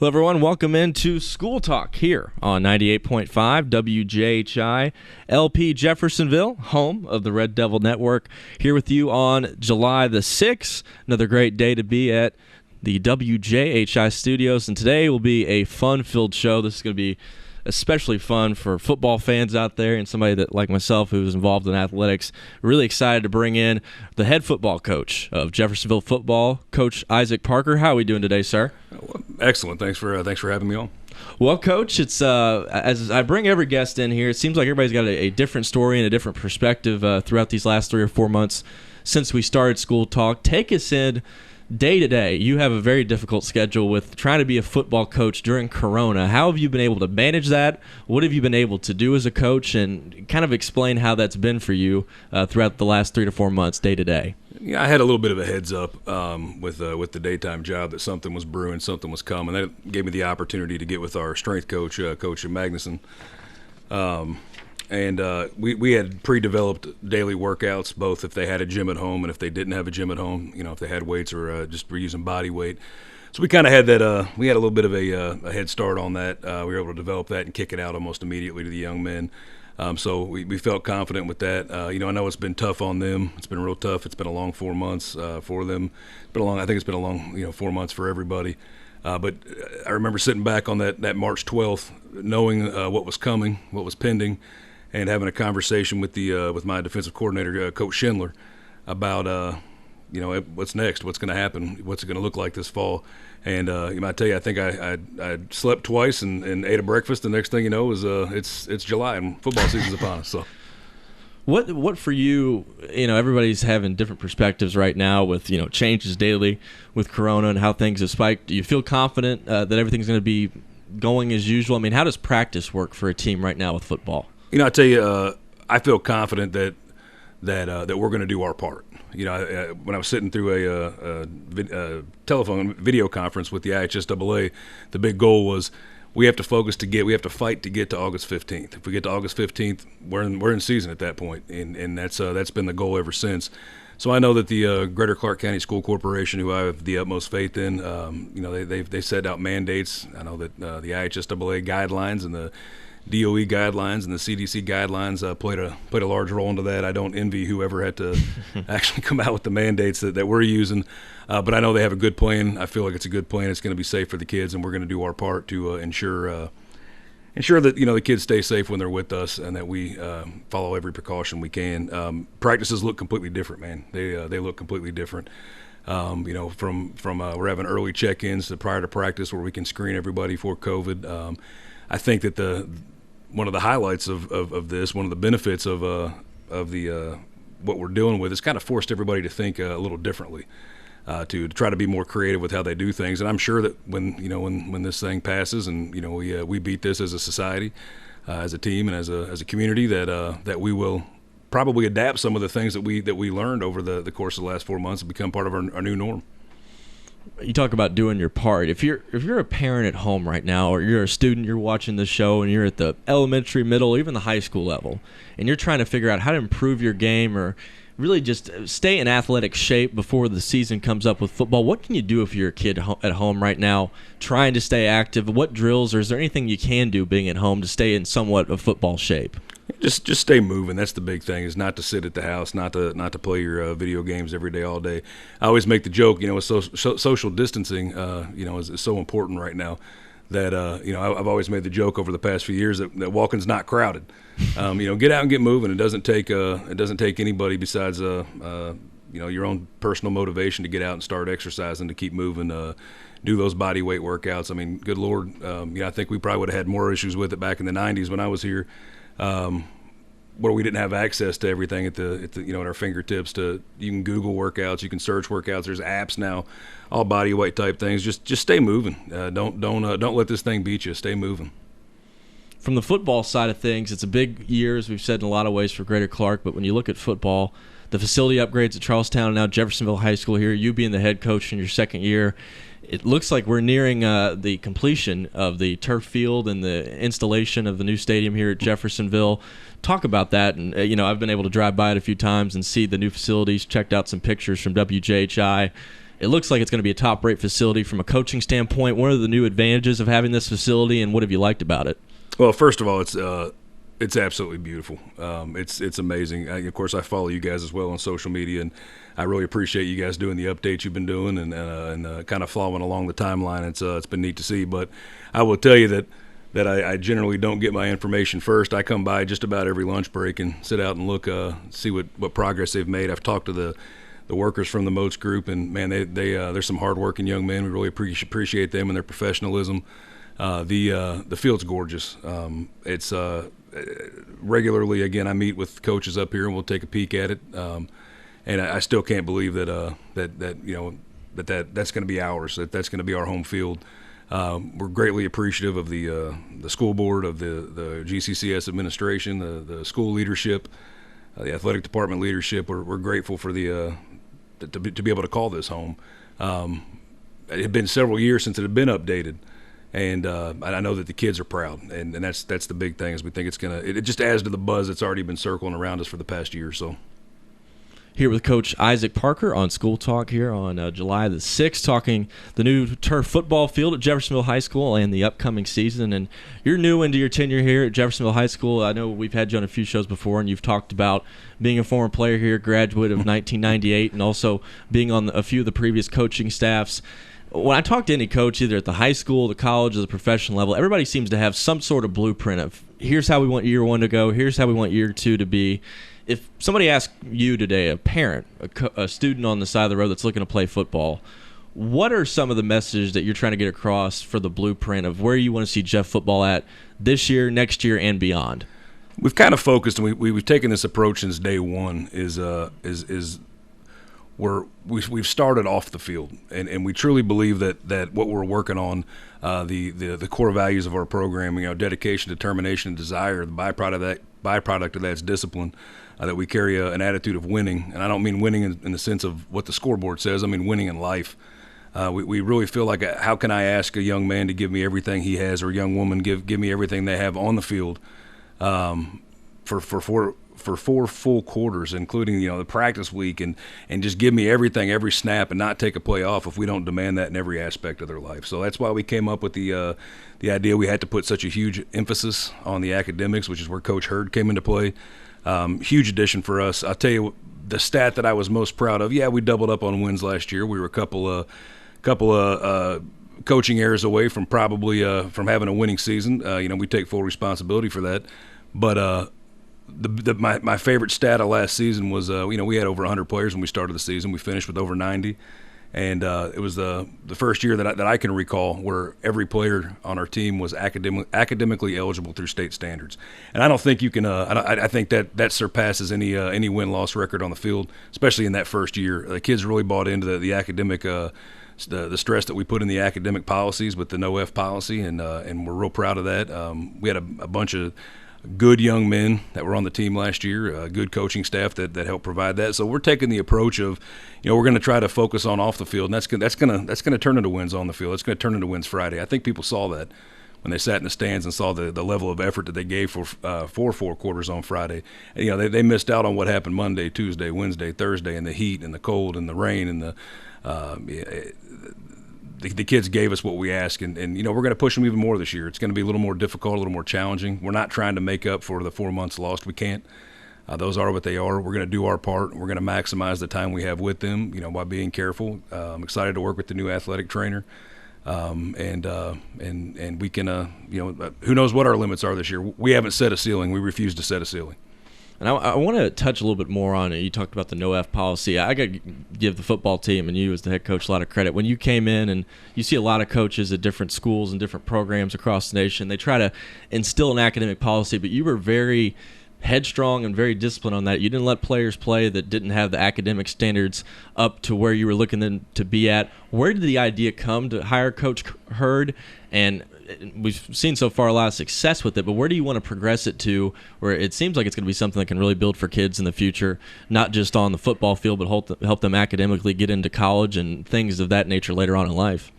Hello, everyone. Welcome into School Talk here on 98.5 WJHI LP Jeffersonville, home of the Red Devil Network. Here with you on July the 6th. Another great day to be at the WJHI studios. And today will be a fun-filled show. This is going to be especially fun for football fans out there and somebody that, like myself, who's involved in athletics. Really excited to bring in the head football coach of Jeffersonville football, Coach Issac Parker. How are we doing today, sir? Excellent. Thanks for having me on. Well, Coach, it's as I bring every guest in here, it seems like everybody's got a different story and a different perspective throughout these last 3 or 4 months since we started School Talk. Take us in day to day. You have a very difficult schedule with trying to be a football coach during Corona. How have you been able to manage that? What have you been able to do as a coach? And kind of explain how that's been for you throughout the last 3 to 4 months, day to day. Yeah, I had a little bit of a heads up with the daytime job that something was brewing, something was coming. That gave me the opportunity to get with our strength coach, Coach Magnuson. And we had pre-developed daily workouts, both if they had a gym at home and if they didn't have a gym at home, if they had weights or just were using body weight. So we kind of had that, we had a little bit of a head start on that. We were able to develop that and kick it out almost immediately to the young men. So we felt confident with that. I know it's been tough on them. It's been real tough. It's been a long 4 months for them. I think it's been a long, 4 months for everybody. But I remember sitting back on that March 12th, knowing what was coming, what was pending, and having a conversation with my defensive coordinator, Coach Schindler, about what's next, what's going to happen, what's it going to look like this fall. And I tell you, I think I slept twice and ate a breakfast. The next thing you know is it's July and football season's upon us. So. What for you, everybody's having different perspectives right now with, changes daily with Corona and how things have spiked. Do you feel confident that everything's going to be going as usual? I mean, how does practice work for a team right now with football? I tell you, I feel confident that we're going to do our part. When I was sitting through a telephone video conference with the IHSAA, the big goal was we have to fight to get to August 15th. If we get to August 15th, we're in season at that point, and that's been the goal ever since. So I know that the Greater Clark County School Corporation, who I have the utmost faith in, they set out mandates. I know that the IHSAA guidelines and the DOE guidelines and the CDC guidelines played a large role into that. I don't envy whoever had to actually come out with the mandates that we're using, but I know they have a good plan. I feel like it's a good plan. It's going to be safe for the kids, and we're going to do our part to ensure that the kids stay safe when they're with us, and that we follow every precaution we can. Practices look completely different, man. They look completely different. From we're having early check-ins prior to practice where we can screen everybody for COVID. I think that one of the highlights of this, one of the benefits of what we're dealing with, is kind of forced everybody to think a little differently, to try to be more creative with how they do things. And I'm sure that when this thing passes and we beat this as a society, as a team, and as a community, that we will probably adapt some of the things that we learned over the course of the last 4 months and become part of our new norm. You talk about doing your part. If you're a parent at home right now, or you're a student, you're watching this show, and you're at the elementary, middle, even the high school level, and you're trying to figure out how to improve your game or really just stay in athletic shape before the season comes up with football, what can you do if you're a kid at home right now trying to stay active? What drills, or is there anything you can do being at home to stay in somewhat of football shape? Just stay moving. That's the big thing, is not to sit at the house, not to play your video games every day, all day. I always make the joke, with social distancing, is so important right now that, I've always made the joke over the past few years that walking's not crowded. Get out and get moving. It doesn't take anybody besides, your own personal motivation to get out and start exercising, to keep moving, do those body weight workouts. I mean, good Lord, I think we probably would have had more issues with it back in the 90s when I was here. Where we didn't have access to everything at our fingertips. You can Google workouts, you can search workouts. There's apps now, all body weight type things. Just stay moving. Don't let this thing beat you. Stay moving. From the football side of things, it's a big year, as we've said in a lot of ways, for Greater Clark. But when you look at football, the facility upgrades at Charlestown and now Jeffersonville High School here, you being the head coach in your second year, it looks like we're nearing the completion of the turf field and the installation of the new stadium here at Jeffersonville. Talk about that. And, I've been able to drive by it a few times and see the new facilities, checked out some pictures from WJHI. It looks like it's going to be a top-rate facility from a coaching standpoint. What are the new advantages of having this facility, and what have you liked about it? Well, first of all, it's absolutely beautiful. It's amazing. Of course, I follow you guys as well on social media, and I really appreciate you guys doing the updates you've been doing and kind of following along the timeline. It's been neat to see. But I will tell you that I generally don't get my information first. I come by just about every lunch break and sit out and look, see what progress they've made. I've talked to the workers from the Moats Group, and man, they're some hardworking young men. We really appreciate them and their professionalism. The field's gorgeous. It's regularly, again, I meet with coaches up here and we'll take a peek at it. And I still can't believe that's going to be ours. That's going to be our home field. We're greatly appreciative of the school board, of the GCCS administration, the school leadership, the athletic department leadership. We're grateful for to be able to call this home. It had been several years since it had been updated. And I know that the kids are proud, and that's the big thing. Is we think it just adds to the buzz that's already been circling around us for the past year or so. Here with Coach Issac Parker on School Talk here on July the 6th, talking the new turf football field at Jeffersonville High School and the upcoming season. And you're new into your tenure here at Jeffersonville High School. I know we've had you on a few shows before, and you've talked about being a former player here, graduate of 1998, and also being on a few of the previous coaching staffs. When I talk to any coach, either at the high school, the college, or the professional level, everybody seems to have some sort of blueprint of here's how we want year one to go, here's how we want year two to be. If somebody asked you today, a parent, a student on the side of the road that's looking to play football, what are some of the messages that you're trying to get across for the blueprint of where you want to see Jeff football at this year, next year, and beyond? We've kind of focused, and we've taken this approach since day one. We've started off the field, and we truly believe that what we're working on, the core values of our program, dedication, determination, and desire, the byproduct of that is discipline. That we carry an attitude of winning, and I don't mean winning in the sense of what the scoreboard says. I mean winning in life. We really feel like, how can I ask a young man to give me everything he has, or a young woman give me everything they have on the field, for 4 full quarters, including the practice week, and just give me everything, every snap, and not take a play off if we don't demand that in every aspect of their life. So that's why we came up with the idea we had to put such a huge emphasis on the academics, which is where Coach Hurd came into play. Huge addition for us. I'll tell you the stat that I was most proud of. Yeah, we doubled up on wins last year. We were a couple of coaching errors away from probably from having a winning season. We take full responsibility for that. But my favorite stat of last season was we had over 100 players when we started the season. We finished with over 90. And it was the first year that I can recall where every player on our team was academically eligible through state standards. And I don't think you can. I think that surpasses any win-loss record on the field, especially in that first year. The kids really bought into the academic, the stress that we put in the academic policies with the No F policy, and we're real proud of that. We had a bunch of good young men that were on the team last year, good coaching staff that helped provide that. So we're taking the approach of, we're going to try to focus on off the field, and that's going to turn into wins on the field. It's going to turn into wins Friday. I think people saw that when they sat in the stands and saw the level of effort that they gave for 4 quarters on Friday. And, they missed out on what happened Monday, Tuesday, Wednesday, Thursday, and the heat and the cold and the rain and the kids gave us what we asked, and we're going to push them even more this year. It's going to be a little more difficult, a little more challenging. We're not trying to make up for the 4 months lost. We can't. Those are what they are. We're going to do our part. We're going to maximize the time we have with them, by being careful. I'm excited to work with the new athletic trainer, and we can, who knows what our limits are this year. We haven't set a ceiling. We refuse to set a ceiling. And I want to touch a little bit more on it. You talked about the no-F policy. I got to give the football team and you as the head coach a lot of credit. When you came in, and you see a lot of coaches at different schools and different programs across the nation, they try to instill an academic policy, but you were very headstrong and very disciplined on that. You didn't let players play that didn't have the academic standards up to where you were looking them to be at. Where did the idea come to hire Coach Hurd? And we've seen so far a lot of success with it, but where do you want to progress it to where it seems like it's going to be something that can really build for kids in the future, not just on the football field, but help them academically get into college and things of that nature later on in life?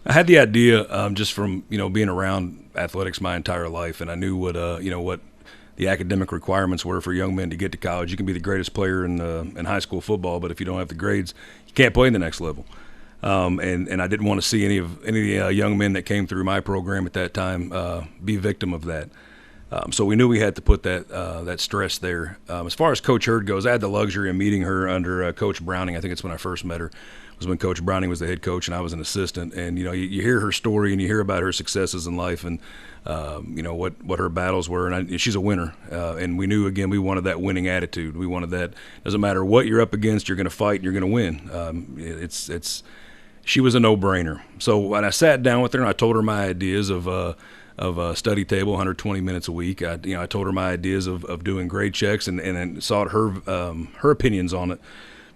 I had the idea just from being around athletics my entire life, and I knew what the academic requirements were for young men to get to college. You can be the greatest player in high school football, but if you don't have the grades, you can't play in the next level. And I didn't want to see any of the young men that came through my program at that time be victim of that. So we knew we had to put that stress there. As far as Coach Hurd goes, I had the luxury of meeting her under Coach Browning. I think it's when I first met her. It was when Coach Browning was the head coach and I was an assistant. And you hear her story and you hear about her successes in life and what her battles were. And she's a winner. And we knew, again, we wanted that winning attitude. We wanted that. Doesn't matter what you're up against, you're going to fight and you're going to win. She was a no-brainer. So when I sat down with her and I told her my ideas of a study table, 120 minutes a week, I told her my ideas of doing grade checks and sought her opinions on it.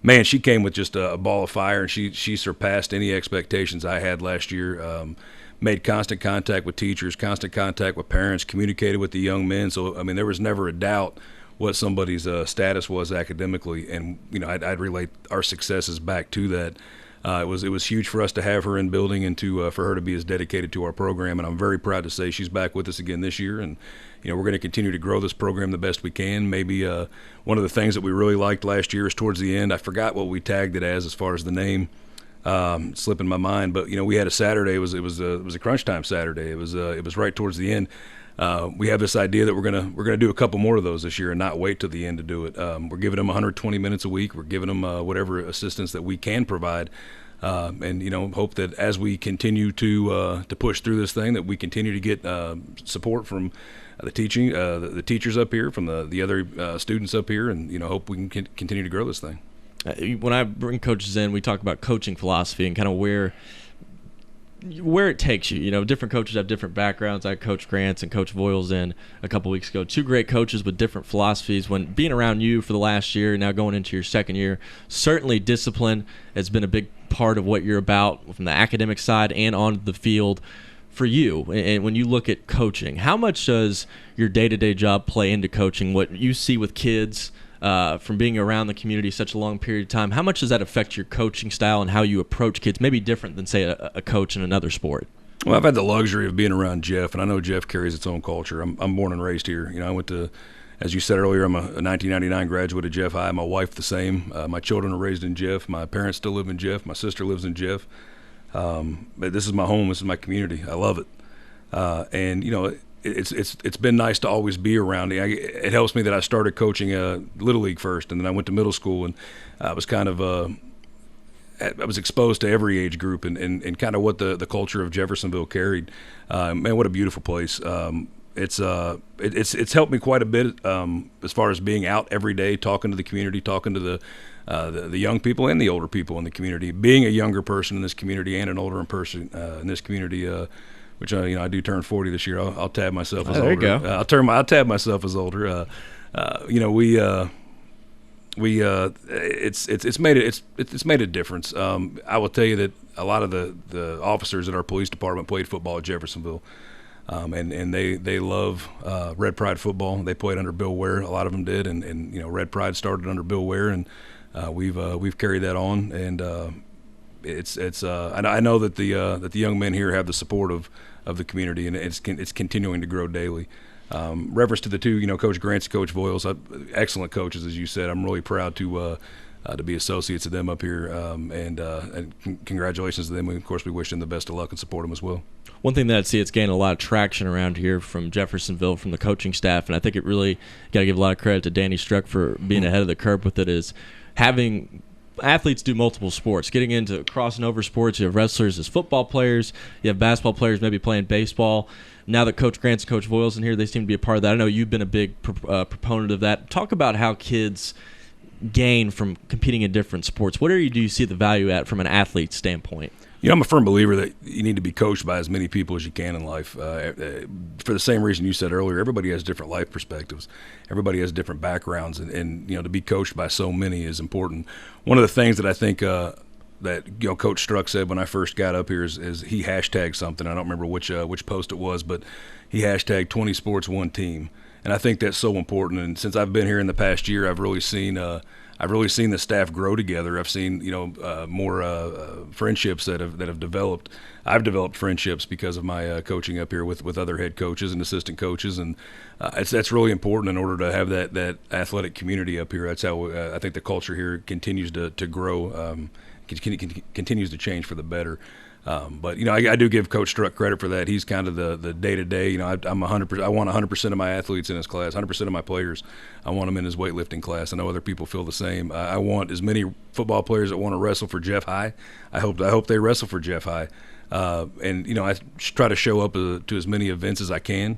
Man, she came with just a ball of fire, and she surpassed any expectations I had last year. Made constant contact with teachers, constant contact with parents, communicated with the young men. So, I mean, there was never a doubt what somebody's status was academically, and I'd relate our successes back to that. It was huge for us to have her in building and for her to be as dedicated to our program, and I'm very proud to say she's back with us again this year, and we're going to continue to grow this program the best we can. Maybe one of the things that we really liked last year is towards the end. I forgot what we tagged it as far as the name. It's slipping my mind, but we had a Saturday. It was a crunch time Saturday. It was right towards the end. We have this idea that we're gonna do a couple more of those this year and not wait till the end to do it. We're giving them 120 minutes a week. We're giving them whatever assistance that we can provide, and hope that as we continue to push through this thing, that we continue to get support from the teachers up here, from the other students up here, and hope we can continue to grow this thing. When I bring coaches in, we talk about coaching philosophy and kind of where it takes you. Different coaches have different backgrounds. I had Coach Grants and Coach Voiles in a couple weeks ago. Two great coaches with different philosophies. When being around you for the last year, now going into your second year, certainly discipline has been a big part of what you're about from the academic side and on the field for you. And when you look at coaching, how much does your day-to-day job play into coaching? What you see with kids from being around the community such a long period of time, how much does that affect your coaching style and how you approach kids, maybe different than, say, a coach in another sport? Well, I've had the luxury of being around Jeff, and I know Jeff carries its own culture. I'm born and raised here. I went to, as you said earlier, I'm a 1999 graduate of Jeff High. My wife the same. My children are raised in Jeff. My parents still live in Jeff. My sister lives in Jeff. But this is my home. This is my community. I love it. And it's been nice to always be around. It helps me that I started coaching Little League first, and then I went to middle school, and I was kind of I was exposed to every age group and kind of what the culture of Jeffersonville carried. Man, what a beautiful place. It's helped me quite a bit as far as being out every day, talking to the community, talking to the young people and the older people in the community. Being a younger person in this community and an older person in this community, which I do turn 40 this year. I'll tab myself as older. There you go. I'll tab myself as older. It's made a difference. I will tell you that a lot of the officers at our police department played football at Jeffersonville. And they love Red Pride football. They played under Bill Ware. A lot of them did, and Red Pride started under Bill Ware, and we've carried that on. And I know that the young men here have the support of the community, and it's continuing to grow daily. Reference to the two, Coach Grants and Coach Voiles, excellent coaches, as you said. I'm really proud to be associates of them up here, and congratulations to them. And of course, we wish them the best of luck and support them as well. One thing that I see, it's gained a lot of traction around here from Jeffersonville, from the coaching staff, and I think it really got to give a lot of credit to Danny Struck for being ahead of the curve with it, is having athletes do multiple sports, getting into crossing over sports. You have wrestlers as football players. You have basketball players maybe playing baseball. Now that Coach Grant's and Coach Voiles in here, they seem to be a part of that. I know you've been a big proponent of that. Talk about how kids gain from competing in different sports. What area do you see the value at from an athlete standpoint? I'm a firm believer that you need to be coached by as many people as you can in life. For the same reason you said earlier, everybody has different life perspectives. Everybody has different backgrounds, and to be coached by so many is important. One of the things that I think that Coach Struck said when I first got up here is he hashtagged something. I don't remember which post it was, but he hashtagged 20 sports, one team. And I think that's so important. And since I've been here in the past year, I've really seen the staff grow together. I've seen more friendships that have developed. I've developed friendships because of my coaching up here with other head coaches and assistant coaches, and that's really important in order to have that athletic community up here. That's how I think the culture here continues to grow continues to change for the better. But I do give Coach Struck credit for that. He's kind of the day-to-day. I'm 100%. I want 100% of my athletes in his class, 100% of my players. I want them in his weightlifting class. I know other people feel the same. I want as many football players that want to wrestle for Jeff High. I hope they wrestle for Jeff High. I try to show up to as many events as I can.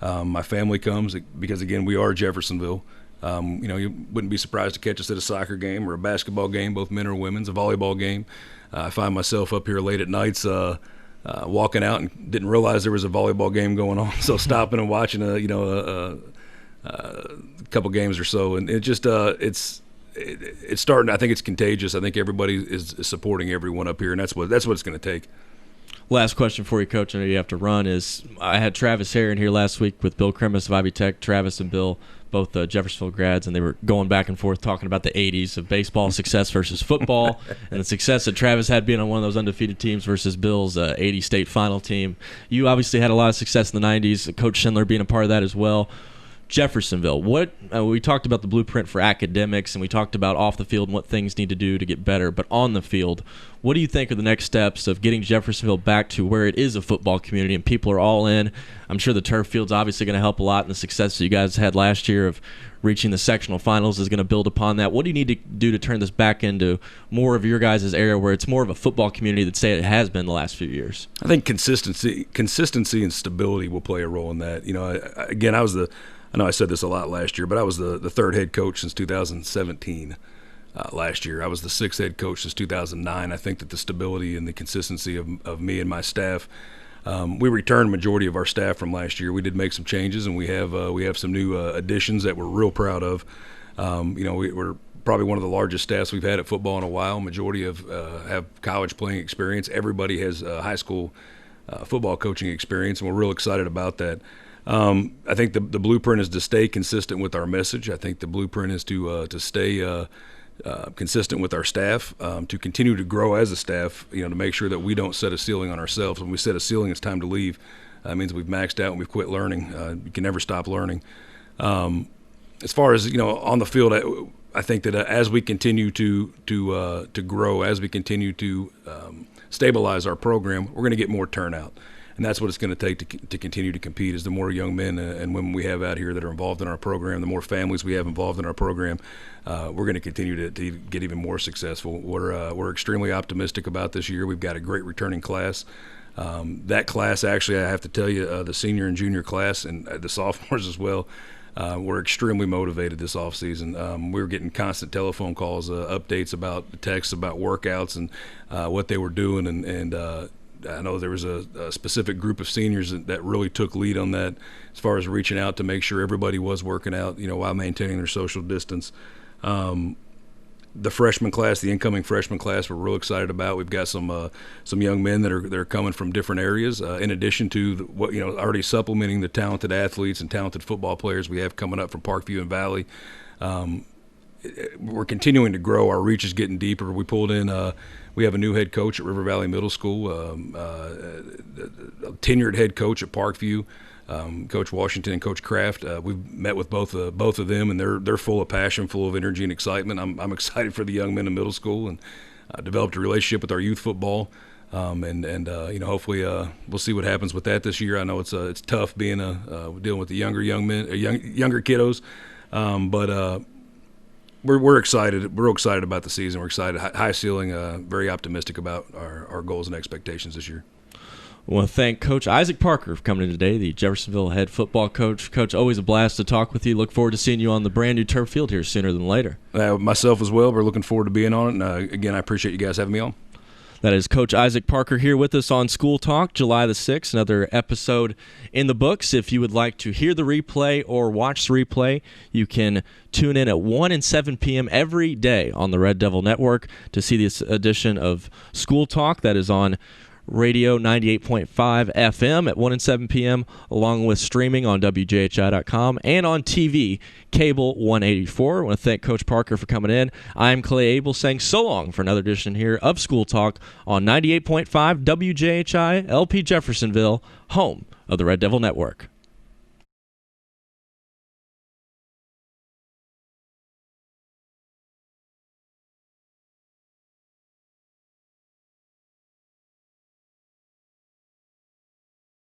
My family comes because, again, we are Jeffersonville. You wouldn't be surprised to catch us at a soccer game or a basketball game, both men or women's, a volleyball game. I find myself up here late at nights walking out and didn't realize there was a volleyball game going on, so stopping and watching a couple games or so, and it just it's starting. I think it's contagious. I think everybody is supporting everyone up here, and that's what it's going to take. Last question for you, Coach. I know you have to run. I had Travis Herron here last week with Bill Cremis of Ivy Tech. Travis and Bill, both Jeffersonville grads, and they were going back and forth talking about the 80s of baseball success versus football and the success that Travis had being on one of those undefeated teams versus Bill's 80 state final team. You obviously had a lot of success in the 90s, Coach Schindler being a part of that as well. Jeffersonville, we talked about the blueprint for academics, and we talked about off the field and what things need to do to get better, but on the field, what do you think are the next steps of getting Jeffersonville back to where it is a football community and people are all in? I'm sure the turf field's obviously going to help a lot, and the success that you guys had last year of reaching the sectional finals is going to build upon that. What do you need to do to turn this back into more of your guys' area where it's more of a football community than, say, it has been the last few years? I think consistency and stability will play a role in that. I know I said this a lot last year, but I was the third head coach since 2017 last year. I was the sixth head coach since 2009. I think that the stability and the consistency of me and my staff, we returned majority of our staff from last year. We did make some changes, and we have some new additions that we're real proud of. We're probably one of the largest staffs we've had at football in a while. Majority have college playing experience. Everybody has high school football coaching experience, and we're real excited about that. I think the blueprint is to stay consistent with our message. I think the blueprint is to stay consistent with our staff, to continue to grow as a staff, to make sure that we don't set a ceiling on ourselves. When we set a ceiling, it's time to leave. That means we've maxed out and we've quit learning. You can never stop learning. As far as, on the field, I think that as we continue to grow, as we continue to stabilize our program, we're going to get more turnout. And that's what it's going to take to continue to compete. Is the more young men and women we have out here that are involved in our program, the more families we have involved in our program, we're going to continue to get even more successful. We're extremely optimistic about this year. We've got a great returning class. That class, actually, I have to tell you, the senior and junior class and the sophomores as well, we're extremely motivated this offseason. We were getting constant telephone calls, updates about texts about workouts and what they were doing, and I know there was a specific group of seniors that really took lead on that as far as reaching out to make sure everybody was working out, while maintaining their social distance. The freshman class, the incoming freshman class, we're real excited about. We've got some young men that are coming from different areas, in addition to already supplementing the talented athletes and talented football players we have coming up from Parkview and Valley. We're continuing to grow. Our reach is getting deeper. We pulled in. We have a new head coach at River Valley Middle School, a tenured head coach at Parkview, Coach Washington and Coach Kraft. We've met with both of them, and they're full of passion, full of energy and excitement. I'm excited for the young men in middle school, and developed a relationship with our youth football. Hopefully we'll see what happens with that this year. I know it's tough being dealing with the younger kiddos, but we're excited. We're real excited about the season. We're excited, high ceiling, very optimistic about our goals and expectations this year. I want to thank Coach Issac Parker for coming in today, the Jeffersonville head football coach. Coach, always a blast to talk with you. Look forward to seeing you on the brand new turf field here sooner than later. Myself as well. We're looking forward to being on it. And again, I appreciate you guys having me on. That is Coach Issac Parker here with us on School Talk, July the 6th, another episode in the books. If you would like to hear the replay or watch the replay, you can tune in at 1 and 7 p.m. every day on the Red Devil Network to see this edition of School Talk that is on radio 98.5 FM at 1 and 7 p.m., along with streaming on WJHI.com and on TV, Cable 184. I want to thank Coach Parker for coming in. I'm Clay Abel saying so long for another edition here of School Talk on 98.5 WJHI, LP Jeffersonville, home of the Red Devil Network.